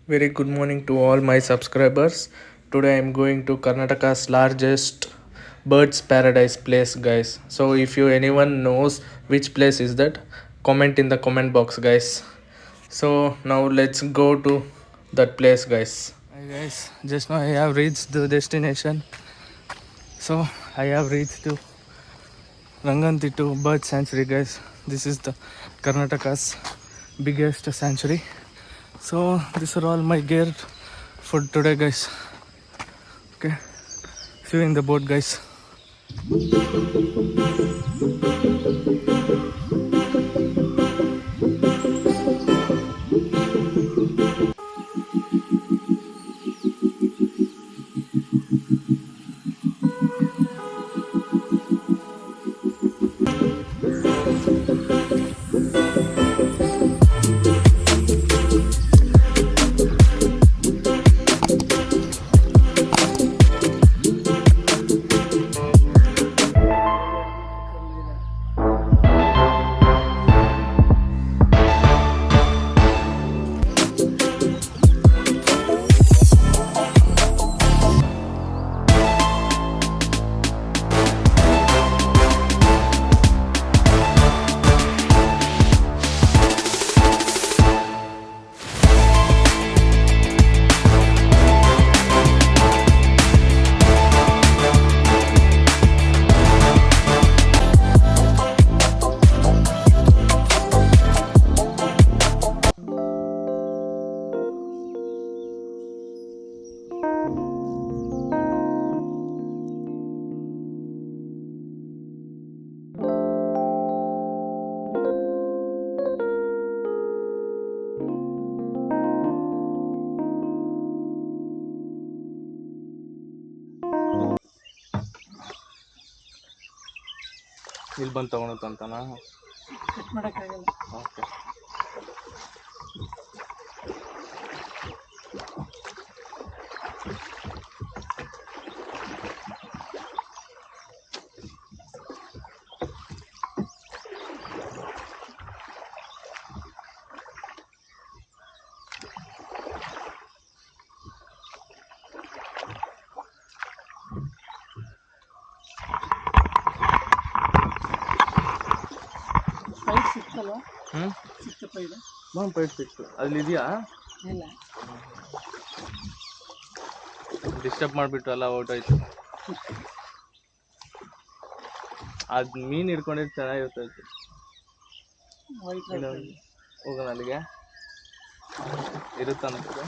Very good morning to all my subscribers. Today I am going to Karnataka's largest birds paradise place, guys. So if you anyone knows which place is that, comment in the comment box, guys. So now let's go to that place, guys. Hi guys, just now I have reached the destination. So I have reached to Ranganathittu Bird Sanctuary, guys. This is the Karnataka's biggest sanctuary. So these are all my gear for today, guys. Okay, see you in the boat, guys. ಇಲ್ಲಿ ಬಂದು ತಗೊಳತ್ತಂತನಾ? Okay. ಪೈಟ್ ಸಿಕ್ತು ಅಲ್ಲಿ ಇದೆಯಾ? Disturb ಮಾಡಿಬಿಟ್ಟು ಎಲ್ಲ ಹೊರ್ಟೋಯ್ತು. ಅದು ಮೀನು ಹಿಡ್ಕೊಂಡಿದ್ದು ಚೆನ್ನಾಗಿರ್ತೈತಿ. ಹೋಗೋಣ ಅಲ್ಲಿಗೆ ಇರುತ್ತೆ ಅನ್ಸುತ್ತೆ.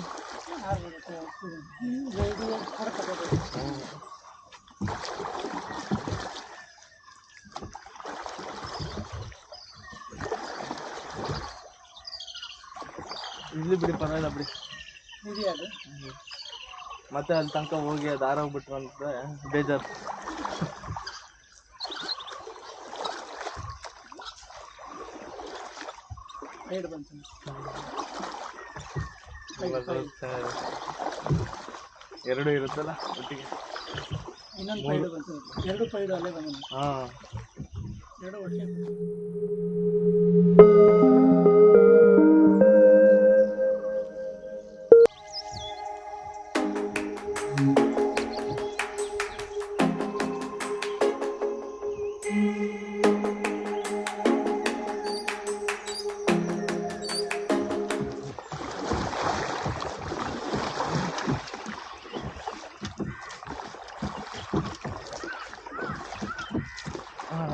ಇಲ್ಲಿ ಬಿಡಿ, ಪರವಾಗಿಲ್ಲ ಬಿಡಿ. ಮತ್ತೆ ಅಲ್ಲಿ ತನಕ ಹೋಗಿ ಅದು ಆರೋಗ್ಬಿಟ್ರು ಅಂತ ಬೇಜಾರು. ಎರಡು ಇರುತ್ತಲ್ಲ ಒಟ್ಟಿಗೆ. ಹಾಂ,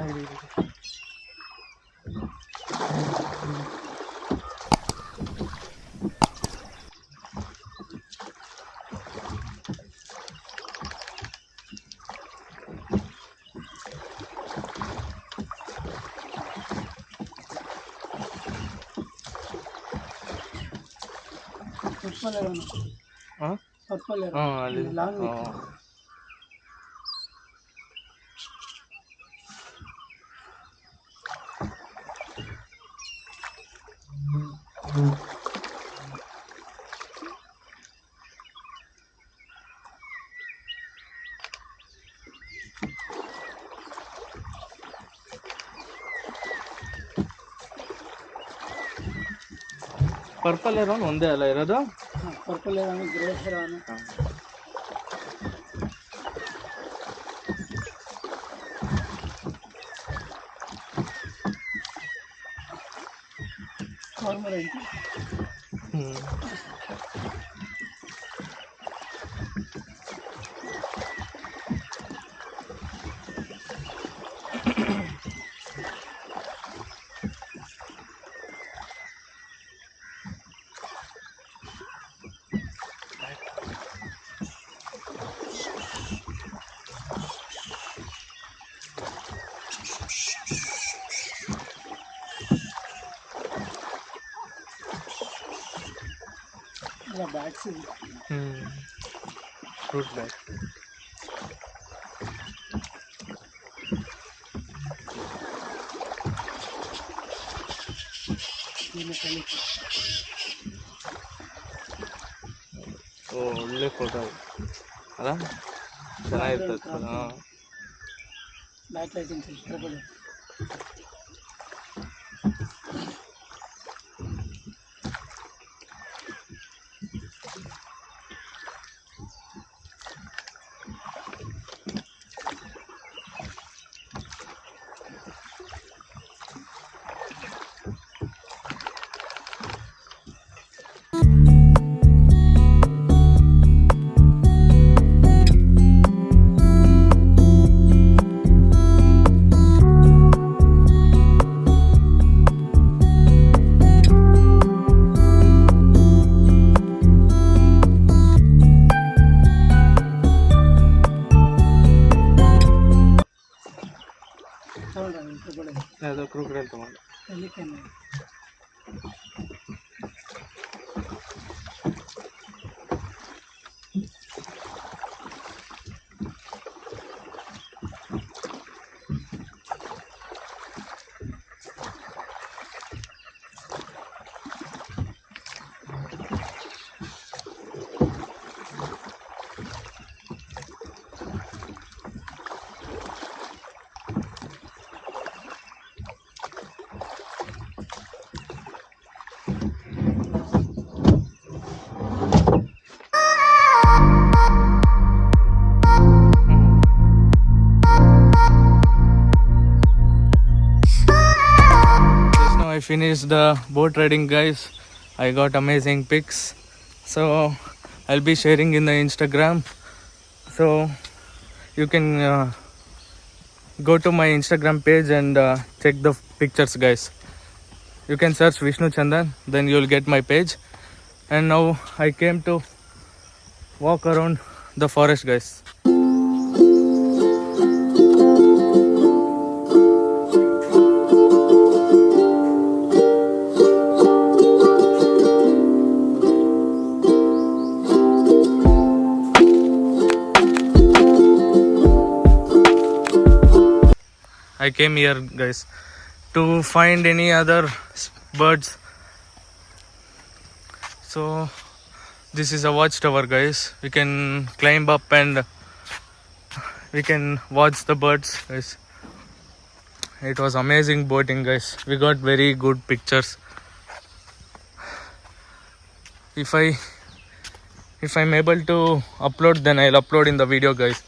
ಅಲ್ಲಿ ಪರ್ಪಲ್ ಇರೋನು ಒಂದೇ ಅಲ್ಲ ಇರೋದು? purple and grey hair. Cormorant. Yeah, bats. Fruit bag. ಒಳ್ಳೆ ಫೋಟೋ ಅಲ್ಲ ಚೆನ್ನಾಗಿರ್ತದೆ. Back lighting triple. ಅದು ಕ್ರೂಕ್ರೆಲ್ ತಗೊಂಡು I finished the boat riding, guys. I got amazing pics, so I'll be sharing in the Instagram, so you can go to my Instagram page and check the pictures, guys. You can search Vishnu Chandan, then you'll get my page. And now I came to walk around the forest, guys. I came here, guys, to find any other birds. So this is a watchtower, guys. We can climb up and we can watch the birds, guys. It was amazing boating, guys. We got very good pictures. If I'm able to upload, then I'll upload in the video, guys.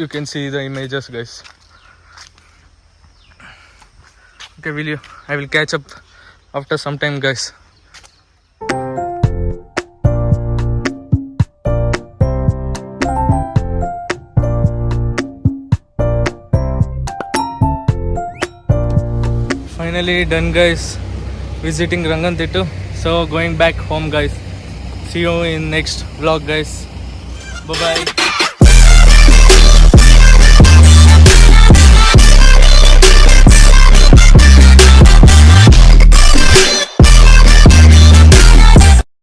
You can see the images, guys. Okay, I will catch up after some time, guys. Finally done, guys, visiting Ranganathittu. So going back home, guys. See you in next vlog, guys. Bye bye.